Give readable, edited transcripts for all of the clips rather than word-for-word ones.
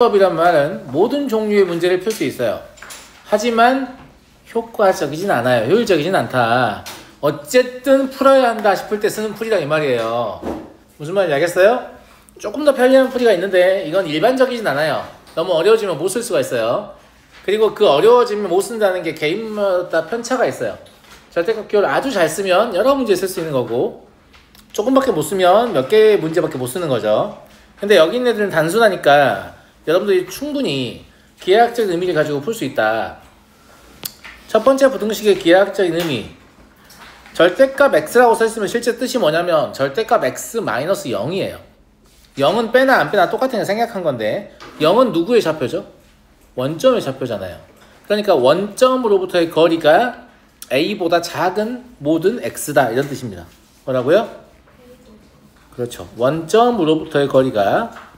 수업이란 말은 모든 종류의 문제를 풀 수 있어요. 하지만 효과적이진 않아요. 효율적이진 않다. 어쨌든 풀어야 한다 싶을 때 쓰는 풀이다 이 말이에요. 무슨 말인지 알겠어요? 조금 더 편리한 풀이가 있는데 이건 일반적이진 않아요. 너무 어려워지면 못 쓸 수가 있어요. 그리고 그 어려워지면 못 쓴다는 게 개인마다 편차가 있어요. 절대값 기호를 아주 잘 쓰면 여러 문제 쓸 수 있는 거고, 조금밖에 못 쓰면 몇 개의 문제밖에 못 쓰는 거죠. 근데 여기 있는 애들은 단순하니까 여러분들이 충분히 기하학적인 의미를 가지고 풀 수 있다. 첫 번째 부등식의 기하학적인 의미, 절대값 x라고 써있으면 실제 뜻이 뭐냐면 절대값 x-0이에요. 0은 빼나 안 빼나 똑같은 게 생략한 건데 0은 누구의 좌표죠? 원점의 좌표잖아요. 그러니까 원점으로부터의 거리가 a보다 작은 모든 x다 이런 뜻입니다. 뭐라고요? 그렇죠. 원점으로부터의 거리가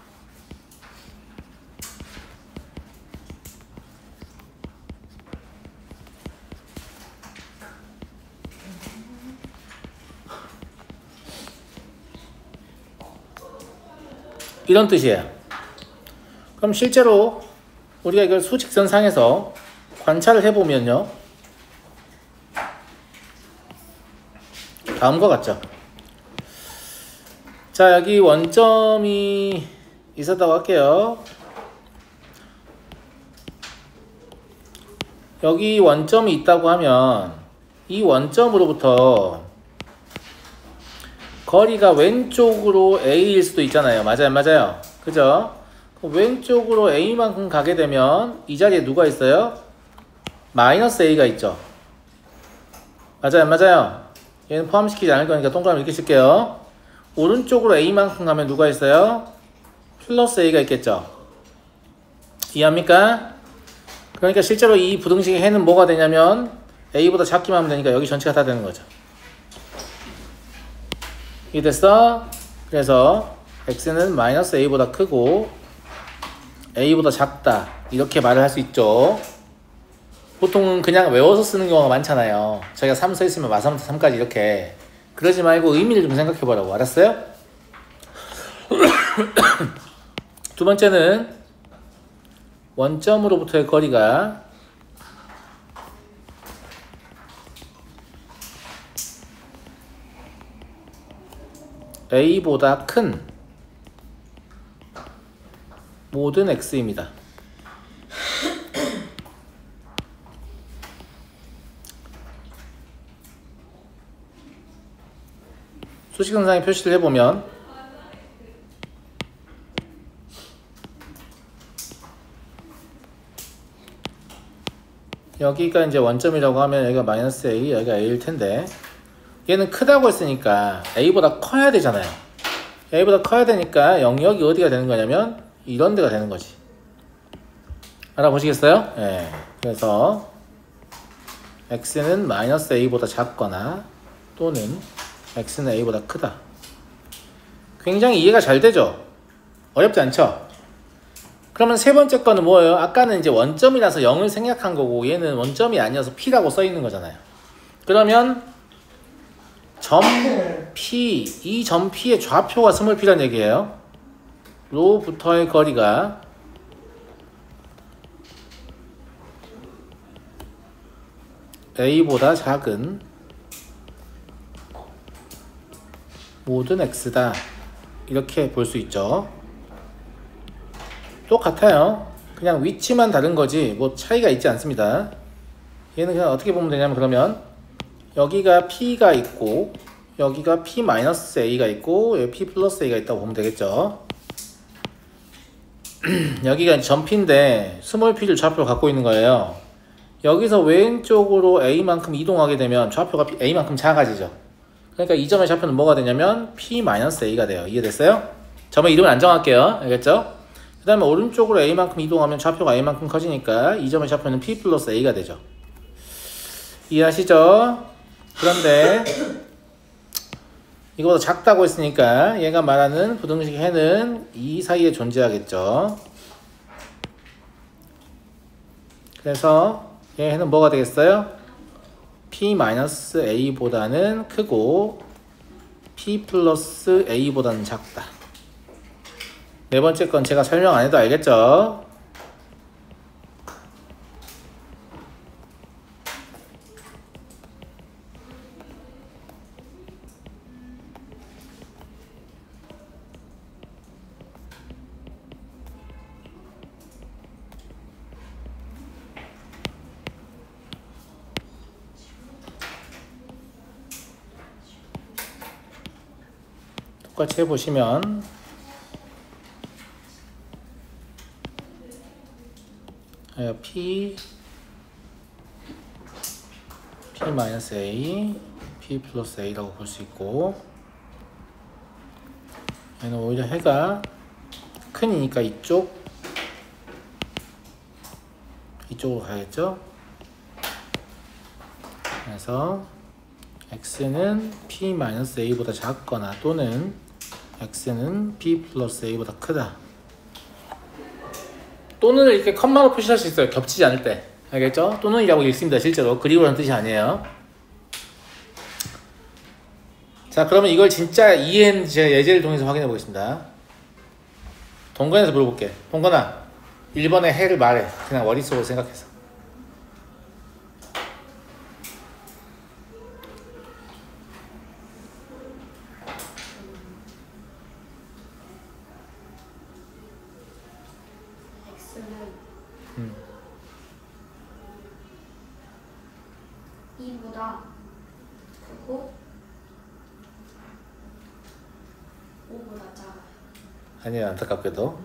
이런 뜻이에요. 그럼 실제로 우리가 이걸 수직선상에서 관찰을 해보면요, 다음과 같죠. 자, 여기 원점이 있었다고 할게요. 여기 원점이 있다고 하면 이 원점으로부터 거리가 왼쪽으로 a일 수도 있잖아요. 맞아요, 맞아요. 그죠? 왼쪽으로 a만큼 가게 되면 이 자리에 누가 있어요? 마이너스 a가 있죠. 맞아요, 맞아요. 얘는 포함시키지 않을 거니까 동그라미 이렇게 칠게요. 오른쪽으로 a만큼 가면 누가 있어요? 플러스 a가 있겠죠. 이해합니까? 그러니까 실제로 이 부등식의 해는 뭐가 되냐면 a보다 작기만 하면 되니까 여기 전체가 다 되는 거죠. 이해됐어? 그래서 x는 마이너스 a보다 크고 a보다 작다 이렇게 말을 할 수 있죠. 보통은 그냥 외워서 쓰는 경우가 많잖아요. 저희가 3 써있으면 마삼부터 3까지 이렇게. 그러지 말고 의미를 좀 생각해 보라고. 알았어요? 두 번째는 원점으로부터의 거리가 a보다 큰 모든 x입니다. 수식선상에 표시를 해보면 여기가 이제 원점이라고 하면 여기가 마이너스 a, 여기가 a일 텐데 얘는 크다고 했으니까 a보다 커야 되잖아요. a보다 커야 되니까 영역이 어디가 되는 거냐면 이런 데가 되는 거지. 알아보시겠어요? 네. 그래서 x는 마이너스 a보다 작거나 또는 x는 a보다 크다. 굉장히 이해가 잘 되죠? 어렵지 않죠? 그러면 세 번째 거는 뭐예요? 아까는 이제 원점이라서 0을 생략한 거고 얘는 원점이 아니어서 p라고 써 있는 거잖아요. 그러면 점 P, 이 점 P의 좌표가 스몰 p란 얘기예요. 로부터의 거리가 a보다 작은 모든 x다. 이렇게 볼 수 있죠. 똑같아요. 그냥 위치만 다른 거지 뭐 차이가 있지 않습니다. 얘는 그냥 어떻게 보면 되냐면 그러면 여기가 p가 있고 여기가 p-a가 있고 여기 p+a가 있다고 보면 되겠죠. 여기가 점 P인데 스몰 p를 좌표로 갖고 있는 거예요. 여기서 왼쪽으로 a만큼 이동하게 되면 좌표가 a만큼 작아지죠. 그러니까 이 점의 좌표는 뭐가 되냐면 p-a가 돼요. 이해됐어요? 점의 이름을 안 정할게요. 알겠죠? 그 다음에 오른쪽으로 a만큼 이동하면 좌표가 a만큼 커지니까 이 점의 좌표는 p+a가 되죠. 이해하시죠? 그런데 이거보다 작다고 했으니까 얘가 말하는 부등식 해는 이 사이에 존재하겠죠. 그래서 얘 해는 뭐가 되겠어요? p-a보다는 크고 p+a보다는 작다. 네 번째 건 제가 설명 안 해도 알겠죠? 똑같이 해보시면 P A, P 플러스 A라고 볼 수 있고, 얘는 오히려 해가 큰이니까 이쪽으로 가야겠죠? 그래서 x는 P 마이너스 A보다 작거나 또는 x는 P 플러스 A보다 크다. 또는 이렇게 컴마로 표시할 수 있어요. 겹치지 않을 때. 알겠죠? 또는이라고 읽습니다. 실제로. 그리고라는 뜻이 아니에요. 자, 그러면 이걸 진짜 이해했는지 제가 예제를 통해서 확인해 보겠습니다. 동건에서 물어볼게. 동건아, 1번의 해를 말해. 그냥 머릿속으로 생각해서. x는 2보다 크고 5보다 작아요. 아니요, 안타깝게도.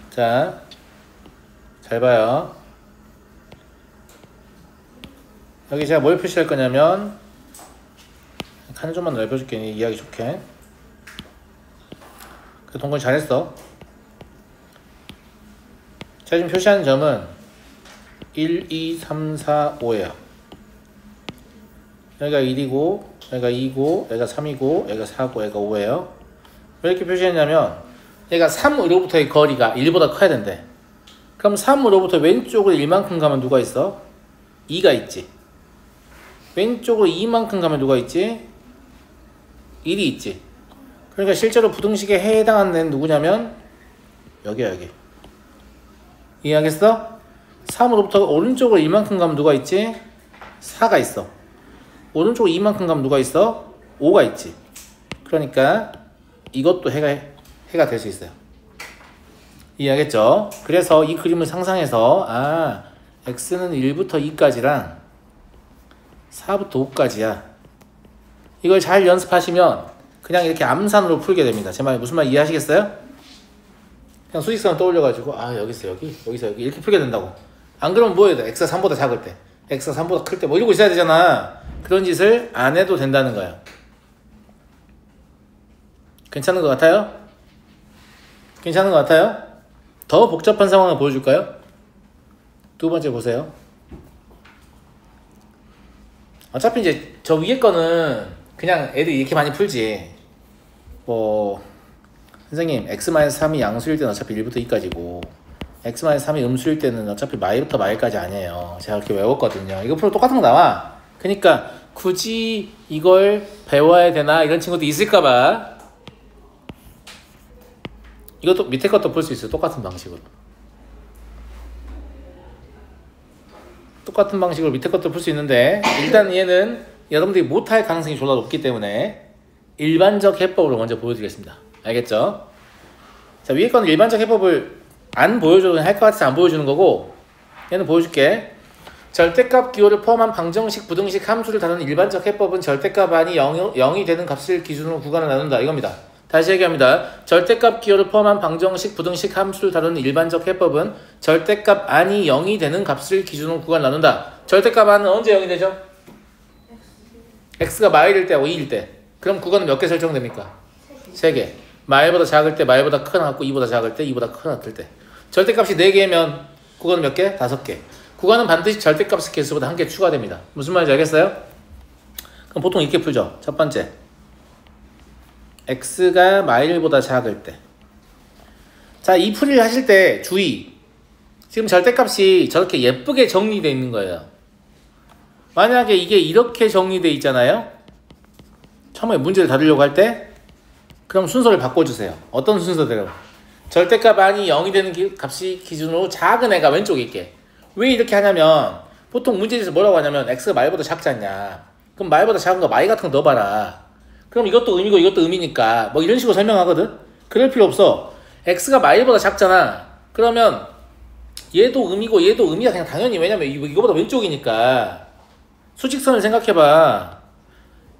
자, 잘 봐요. 여기 제가 뭘 표시할 거냐면, 칸을 좀만 넓혀줄게. 이해하기 좋게. 그 동건 잘했어. 제가 지금 표시하는 점은 1, 2, 3, 4, 5예요. 여기가 1이고, 여기가 2고, 여기가 3이고, 여기가 4고, 여기가 5예요. 왜 이렇게 표시했냐면, 얘가 3으로부터의 거리가 1보다 커야 된대. 그럼 3으로부터 왼쪽으로 1만큼 가면 누가 있어? 2가 있지. 왼쪽으로 2만큼 가면 누가 있지? 1이 있지. 그러니까 실제로 부등식에 해당하는 애는 누구냐면 여기야, 여기. 이해하겠어? 3으로부터 오른쪽으로 2만큼 가면 누가 있지? 4가 있어. 오른쪽으로 2만큼 가면 누가 있어? 5가 있지. 그러니까 이것도 해가 될 수 있어요. 이해하겠죠? 그래서 이 그림을 상상해서 x는 1부터 2까지랑 4부터 5까지야. 이걸 잘 연습하시면 그냥 이렇게 암산으로 풀게 됩니다. 제 말 무슨 말 이해하시겠어요? 그냥 수직선을 떠올려가지고 여기서 여기, 여기서 여기 이렇게 풀게 된다고. 안 그러면 뭐 해야 돼? x가 3보다 작을 때, x가 3보다 클 때 뭐 이러고 있어야 되잖아. 그런 짓을 안 해도 된다는 거예요. 괜찮은 것 같아요? 괜찮은 것 같아요? 더 복잡한 상황을 보여줄까요? 두 번째 보세요. 어차피 이제 저 위에 거는 그냥 애들이 이렇게 많이 풀지. 선생님 x-3이 양수일 때는 어차피 1부터 2까지고 x-3이 음수일 때는 어차피 마일부터 마일까지 아니에요. 제가 그렇게 외웠거든요. 이거 풀어 똑같은 거 나와. 그러니까 굳이 이걸 배워야 되나 이런 친구도 있을까봐 이것도 밑에 것도 풀 수 있어요. 똑같은 방식으로. 똑같은 방식으로 밑에 것도 풀 수 있는데 일단 얘는 여러분들이 못할 가능성이 졸라 높기 때문에 일반적 해법으로 먼저 보여드리겠습니다. 알겠죠? 자, 위에 거는 일반적 해법을 안 보여줘도 할 것 같아서 안 보여주는 거고 얘는 보여줄게. 절대값 기호를 포함한 방정식, 부등식, 함수를 다루는 일반적 해법은 절대값 안이 0이 되는 값을 기준으로 구간을 나눈다. 이겁니다. 다시 얘기합니다. 절대값 기호를 포함한 방정식, 부등식, 함수를 다루는 일반적 해법은 절대값 안이 0이 되는 값을 기준으로 구간을 나눈다. 절대값 안은 언제 0이 되죠? x가 마일일 때하고 2일 때. 그럼 구간은 몇 개 설정됩니까? 3개. 마일보다 작을 때, 마일보다 크거나 같고 2보다 작을 때, 2보다 크거나 같을 때. 절대값이 4개면 구간은 몇 개? 5개. 구간은 반드시 절대값의 개수보다 1개 추가됩니다. 무슨 말인지 알겠어요? 그럼 보통 이렇게 풀죠. 첫 번째, x가 마일보다 작을 때. 자, 이 풀이를 하실 때 주의. 지금 절대값이 저렇게 예쁘게 정리되어 있는 거예요. 만약에 이게 이렇게 정리되어 있잖아요. 처음에 문제를 다루려고 할 때 그럼 순서를 바꿔주세요. 어떤 순서대로? 절대값 안이 0이 되는 값이 기준으로 작은 애가 왼쪽에 있게. 왜 이렇게 하냐면 보통 문제에서 뭐라고 하냐면 x가 말보다 작지 않냐. 그럼 말보다 작은 거 마이 같은 거 넣어봐라. 그럼 이것도 음이고 이것도 음이니까 뭐 이런 식으로 설명하거든. 그럴 필요 없어. x가 마이보다 작잖아. 그러면 얘도 음이고 얘도 음이야. 그냥 당연히. 왜냐면 이거보다 왼쪽이니까. 수직선을 생각해봐.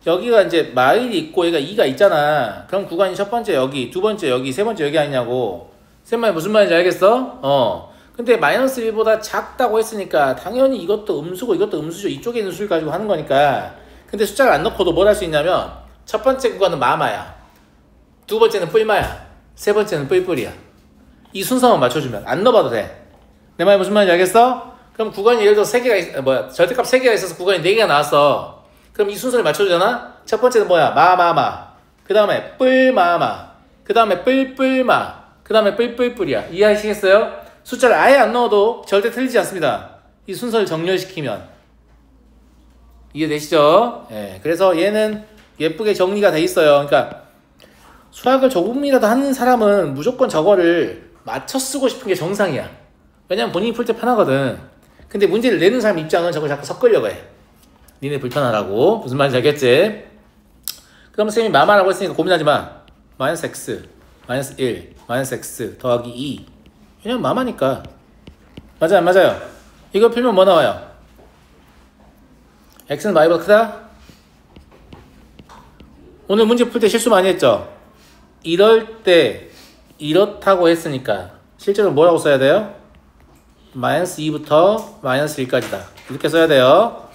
여기가 이제 마일이 있고 얘가 2가 있잖아. 그럼 구간이 첫 번째 여기, 두 번째 여기, 세 번째 여기 아니냐고. 쌤말 무슨 말인지 알겠어? 근데 마이너스 1보다 작다고 했으니까 당연히 이것도 음수고 이것도 음수죠. 이쪽에 있는 수를 가지고 하는 거니까. 근데 숫자를 안 넣고도 뭘 할 수 있냐면 첫 번째 구간은 마마야. 두 번째는 뿔마야. 세 번째는 뿔뿔이야. 이 순서만 맞춰주면 안 넣어봐도 돼. 내 말 무슨 말인지 알겠어? 그럼 구간이 예를 들어 3개가 절대값 3개가 있어서 구간이 4개가 나왔어. 그럼 이 순서를 맞춰주잖아? 첫 번째는 뭐야? 마마마. 그 다음에 뿔마마. 그 다음에 뿔뿔마. 그 다음에 뿔뿔뿔이야. 이해하시겠어요? 숫자를 아예 안 넣어도 절대 틀리지 않습니다. 이 순서를 정렬시키면. 이해되시죠? 예. 그래서 얘는 예쁘게 정리가 돼 있어요. 그러니까 수학을 조금이라도 하는 사람은 무조건 저거를 맞춰 쓰고 싶은 게 정상이야. 왜냐면 본인이 풀 때 편하거든. 근데 문제를 내는 사람 입장은 저걸 자꾸 섞으려고 해. 니네 불편하라고. 무슨 말인지 알겠지? 그럼 쌤이 마마라고 했으니까 고민하지 마. 마이너스 x, 마이너스 1, 마이너스 x 더하기 2. 왜냐면 마마니까. 맞아요, 안 맞아요? 이거 풀면 뭐 나와요? x는 마이보다 크다? 오늘 문제 풀 때 실수 많이 했죠? 이럴 때 이렇다고 했으니까 실제로 뭐라고 써야 돼요? 마이너스 2부터 마이너스 1까지다. 이렇게 써야 돼요.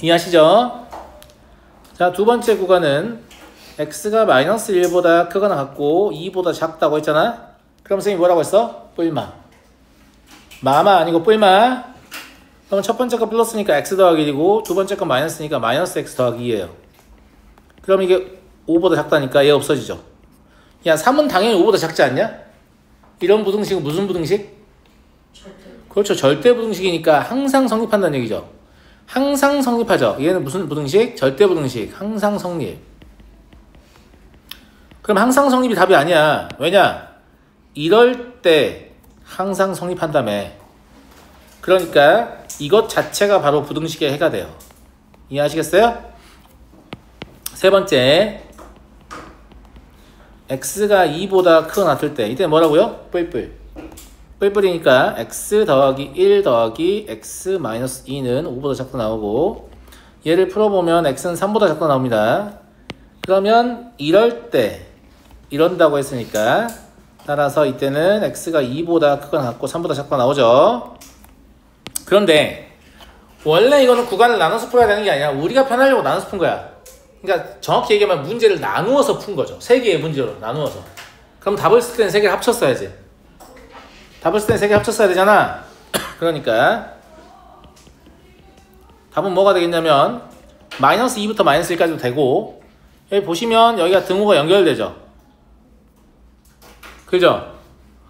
이해하시죠? 자, 두 번째 구간은 x가 마이너스 1보다 크거나 같고 2보다 작다고 했잖아? 그럼 선생님이 뭐라고 했어? 뿔마. 마마 아니고 뿔마. 그럼 첫 번째 거 플러스니까 x 더하기 1이고 두 번째 거 마이너스니까 마이너스 x 더하기 2예요. 그럼 이게 5보다 작다니까 얘 없어지죠. 야, 3은 당연히 5보다 작지 않냐? 이런 부등식은 무슨 부등식? 절대. 그렇죠. 절대 부등식이니까 항상 성립한다는 얘기죠. 항상 성립하죠. 얘는 무슨 부등식? 절대 부등식. 항상 성립. 그럼 항상 성립이 답이 아니야. 왜냐? 이럴 때 항상 성립한다며. 그러니까 이것 자체가 바로 부등식의 해가 돼요. 이해하시겠어요? 세 번째, x가 2보다 크거나 같을 때 이때 뭐라고요? 뿔뿔. 뿔뿔이니까 x 더하기 1 더하기 x 마이너스 2는 5보다 작다 나오고 얘를 풀어보면 x는 3보다 작다 나옵니다. 그러면 이럴 때 이런다고 했으니까 따라서 이때는 x가 2보다 크거나 같고 3보다 작다 나오죠. 그런데 원래 이거는 구간을 나눠서 풀어야 되는 게 아니라 우리가 편하려고 나눠서 푼 거야. 그러니까 정확히 얘기하면 문제를 나누어서 푼 거죠. 3개의 문제로 나누어서. 그럼 답을 쓸 때는 3개를 합쳤어야지. 답을 쓸 때는 3개 합쳤어야 되잖아. 그러니까 답은 뭐가 되겠냐면 마이너스 2부터 마이너스 1까지도 되고 여기 보시면 여기가 등호가 연결되죠. 그죠?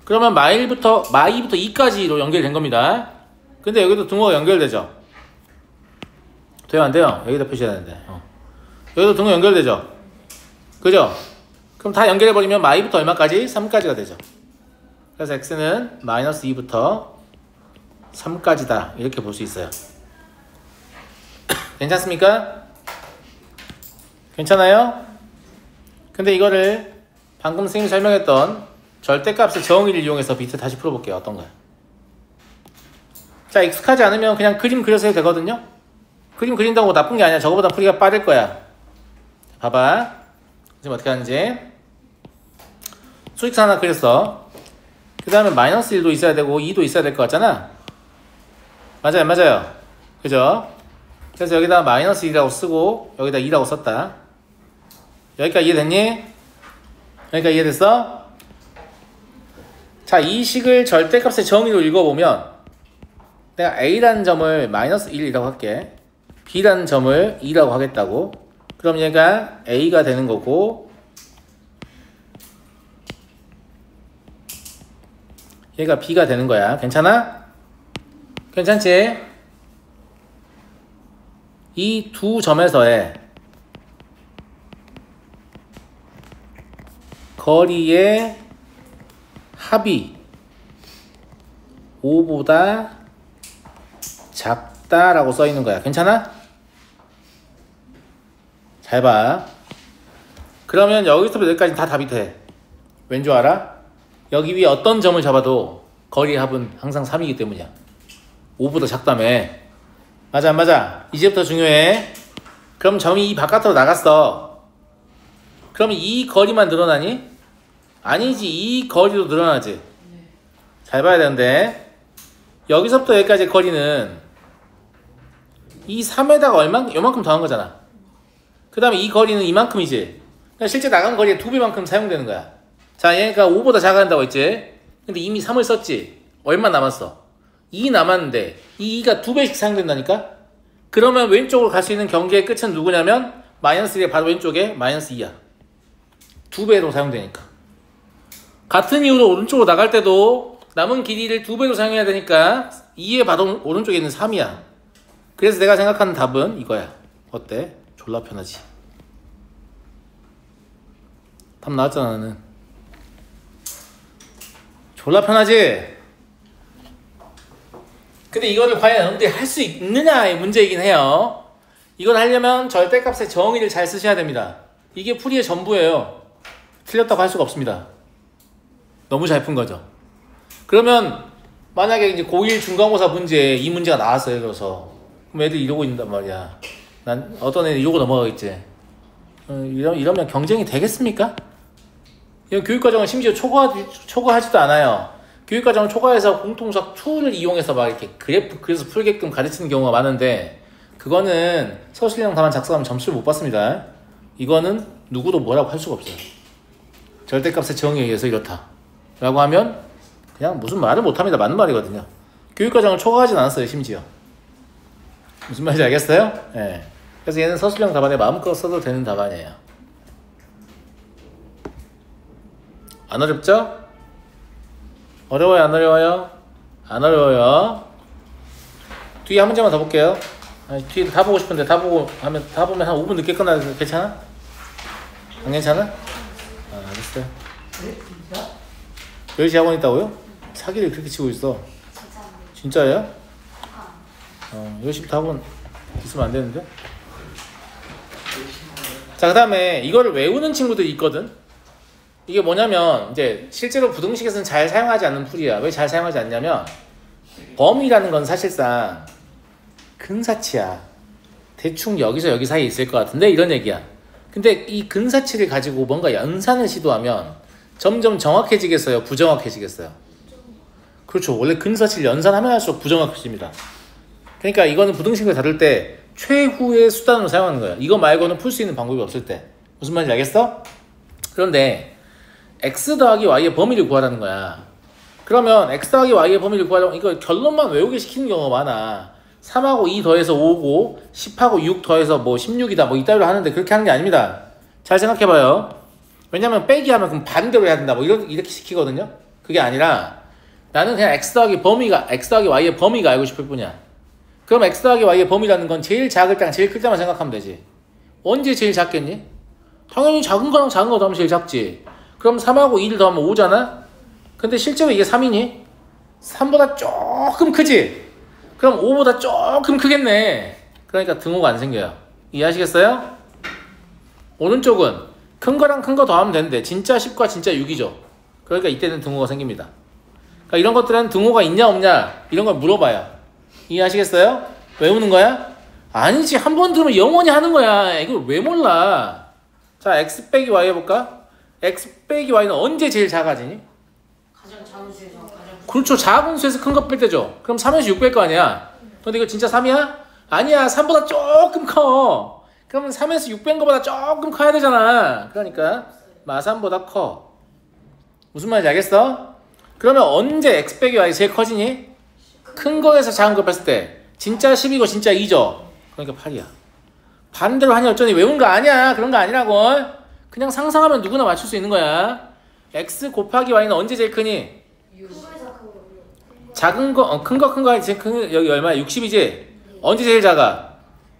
그러면 마이부터 2까지로 연결된 겁니다. 근데 여기도 등호가 연결되죠. 돼요, 안 돼요? 여기다 표시해야 되는데. 여기도 등호 연결되죠. 그죠? 그럼 다 연결해버리면 마이부터 얼마까지? 3까지가 되죠. 그래서 x는 마이너스 2부터 3까지다. 이렇게 볼 수 있어요. 괜찮습니까? 괜찮아요? 근데 이거를 방금 선생님이 설명했던 절대값의 정의를 이용해서 비트 다시 풀어볼게요. 어떤가요? 자, 익숙하지 않으면 그냥 그림 그려서 해도 되거든요. 그림 그린다고 나쁜 게 아니야. 저거보다 풀이가 빠를 거야. 봐봐. 지금 어떻게 하는지. 수직선 하나 그렸어. 그 다음에 마이너스 1도 있어야 되고 2도 있어야 될 것 같잖아. 맞아요, 맞아요. 그죠? 그래서 여기다 마이너스 2라고 쓰고 여기다 2라고 썼다. 여기까지 이해됐니? 여기까지 이해됐어? 자, 이 식을 절대값의 정의로 읽어보면 내가 A라는 점을 마이너스 1이라고 할게. B라는 점을 2라고 하겠다고. 그럼 얘가 A가 되는 거고 얘가 B가 되는 거야. 괜찮아? 괜찮지? 이 두 점에서의 거리의 합이 5보다 작다라고 써 있는 거야. 괜찮아? 잘 봐. 그러면 여기서부터 여기까지 다 답이 돼. 왠 줄 알아? 여기 위에 어떤 점을 잡아도 거리의 합은 항상 3이기 때문이야. 5보다 작다며. 맞아 안 맞아? 이제부터 중요해. 그럼 점이 이 바깥으로 나갔어. 그러면 이 거리만 늘어나니? 아니지. 이 거리도 늘어나지. 잘 봐야 되는데 여기서부터 여기까지 거리는 이 3에다가 요만큼 더한 거잖아. 그 다음에 이 거리는 이만큼이지. 그러니까 실제 나간 거리의 2배만큼 사용되는 거야. 자, 얘가 5보다 작아진다고 했지. 근데 이미 3을 썼지. 얼마 남았어? 2 남았는데 이 2가 2배씩 사용된다니까? 그러면 왼쪽으로 갈 수 있는 경계의 끝은 누구냐면 마이너스 1의 바로 왼쪽에 마이너스 2야. 2배로 사용되니까. 같은 이유로 오른쪽으로 나갈 때도 남은 길이를 2배로 사용해야 되니까 2의 바로 오른쪽에 있는 3이야. 그래서 내가 생각하는 답은 이거야. 어때? 졸라 편하지. 답 나왔잖아 나는. 졸라 편하지? 근데 이거를 과연 여러분들이 할 수 있느냐의 문제이긴 해요. 이걸 하려면 절대값의 정의를 잘 쓰셔야 됩니다. 이게 풀이의 전부예요. 틀렸다고 할 수가 없습니다. 너무 잘 푼 거죠. 그러면 만약에 이제 고1 중간고사 문제에 이 문제가 나왔어요. 그래서 그럼 애들이 이러고 있단 말이야. 난 어떤 애들이 이러고 넘어가겠지. 이러면 경쟁이 되겠습니까? 이런 교육과정은 심지어 초과하지도 않아요. 교육과정을 초과해서 공통수학 툴을 이용해서 막 이렇게 그래프 그려서 풀게끔 가르치는 경우가 많은데 그거는 서술형 답안 작성하면 점수를 못 받습니다. 이거는 누구도 뭐라고 할 수가 없어요. 절대값의 정의에 의해서 이렇다 라고 하면 그냥 무슨 말을 못합니다. 맞는 말이거든요. 교육과정을 초과하진 않았어요. 심지어. 무슨 말인지 알겠어요? 네. 그래서 얘는 서술형 답안에 마음껏 써도 되는 답안이에요. 안 어렵죠? 어려워요? 안 어려워요? 안 어려워요. 뒤에 한 문제만 더 볼게요. 아니, 뒤에 다 보고 싶은데 다 보면 한 5분 늦게 끝나서 괜찮아? 안 괜찮아? 아, 알겠어요. 10시 학원 있다고요? 사기를 그렇게 치고 있어. 진짜예요? 10시부터 학원 있으면 안 되는데? 자, 그 다음에 이거를 외우는 친구들이 있거든? 이게 뭐냐면 이제 실제로 부등식에서는 잘 사용하지 않는 풀이야. 왜 잘 사용하지 않냐면 범위라는 건 사실상 근사치야. 대충 여기서 여기 사이에 있을 것 같은데 이런 얘기야. 근데 이 근사치를 가지고 뭔가 연산을 시도하면 점점 정확해지겠어요? 부정확해지겠어요? 그렇죠. 원래 근사치를 연산하면 할수록 부정확해집니다. 그러니까 이거는 부등식을 다룰 때 최후의 수단으로 사용하는 거예요. 이거 말고는 풀 수 있는 방법이 없을 때. 무슨 말인지 알겠어? 그런데 x 더하기 y의 범위를 구하라는 거야. 그러면 x 더하기 y의 범위를 구하려면 이거 결론만 외우게 시키는 경우가 많아. 3하고 2 더해서 5고 10하고 6 더해서 뭐 16이다 뭐 이따위로 하는데 그렇게 하는 게 아닙니다. 잘 생각해봐요. 왜냐면 빼기 하면 그럼 반대로 해야 된다 뭐 이렇게 시키거든요. 그게 아니라 나는 그냥 x 더하기 y의 범위가 알고 싶을 뿐이야. 그럼 x 더하기 y의 범위라는 건 제일 작을 때랑 제일 클 때만 생각하면 되지. 언제 제일 작겠니? 당연히 작은 거랑 작은 거 더하면 제일 작지. 그럼 3하고 2를 더하면 5잖아? 근데 실제로 이게 3이니? 3보다 조금 크지? 그럼 5보다 조금 크겠네. 그러니까 등호가 안 생겨요. 이해하시겠어요? 오른쪽은 큰 거랑 큰 거 더하면 되는데 진짜 10과 진짜 6이죠. 그러니까 이때는 등호가 생깁니다. 그러니까 이런 것들은 등호가 있냐 없냐 이런 걸 물어봐요. 이해하시겠어요? 외우는 거야? 아니지. 한 번 들으면 영원히 하는 거야. 이걸 왜 몰라? 자, x 빼기 y 해볼까? x 빼기 y는 언제 제일 작아지니? 가장 작은 수에서 가장 그렇죠. 작은 수에서 큰 거 뺄 때죠. 그럼 3에서 6 뺄 거 아니야. 근데 이거 진짜 3이야? 아니야. 3보다 조금 커. 그러면 3에서 6 뺀 거보다 조금 커야 되잖아. 그러니까 마3보다 커. 무슨 말인지 알겠어? 그러면 언제 x 빼기 y 제일 커지니? 큰 거에서 작은 거 뺐을 때 진짜 10이고 진짜 2죠. 그러니까 8이야. 반대로 하니 어쩌니 외운 거 아니야. 그런 거 아니라고. 그냥 상상하면 누구나 맞출 수 있는 거야. x 곱하기 y는 언제 제일 크니? 작은 거, 큰 거 제일 큰 여기 얼마야? 60이지? 언제 제일 작아?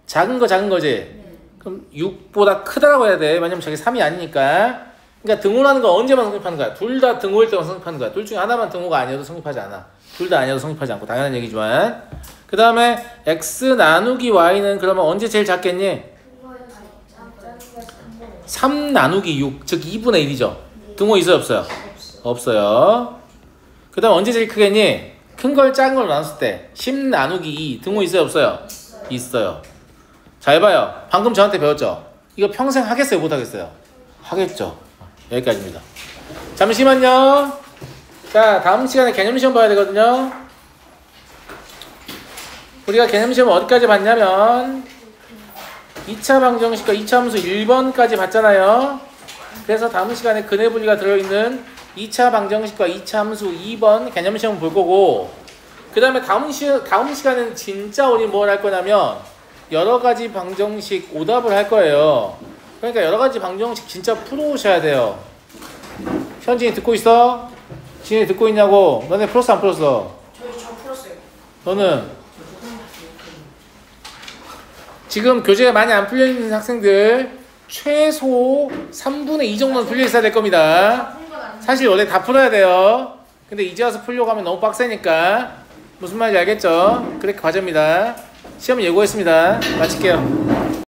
작은 거지? 그럼 6보다 크다라고 해야 돼. 왜냐면 저게 3이 아니니까. 그러니까 등호라는 건 언제만 성립하는 거야? 둘 다 등호일 때만 성립하는 거야. 둘 중에 하나만 등호가 아니어도 성립하지 않아. 둘 다 아니어도 성립하지 않고 당연한 얘기지만. 그 다음에 x 나누기 y는 그러면 언제 제일 작겠니? 3 나누기 6, 즉 2분의 1이죠. 등호 있어요 없어요? 없어요. 그 다음 언제 제일 크겠니? 큰 걸 작은 걸 나눴을 때 10 나누기 2 등호 있어요 없어요? 있어요. 잘 봐요. 방금 저한테 배웠죠? 이거 평생 하겠어요 못하겠어요? 하겠죠. 여기까지입니다. 잠시만요. 자, 다음 시간에 개념시험 봐야 되거든요. 우리가 개념시험 어디까지 봤냐면 2차 방정식과 2차 함수 1번까지 봤잖아요. 그래서 다음 시간에 근해 분리가 들어있는 2차 방정식과 2차 함수 2번 개념시험 볼 거고, 그 다음에 다음 시간에는 진짜 우리 뭘 할 거냐면 여러 가지 방정식 오답을 할 거예요. 그러니까 여러 가지 방정식 진짜 풀어오셔야 돼요. 현진이 듣고 있어? 진이 듣고 있냐고? 너네 풀었어 안 풀었어? 저 풀었어요. 너는? 지금 교재가 많이 안 풀려있는 학생들 최소 3분의 2 정도는 풀려 있어야 될 겁니다. 사실 원래 다 풀어야 돼요. 근데 이제 와서 풀려고 하면 너무 빡세니까. 무슨 말인지 알겠죠? 그렇게 과제입니다. 시험 예고했습니다. 마칠게요.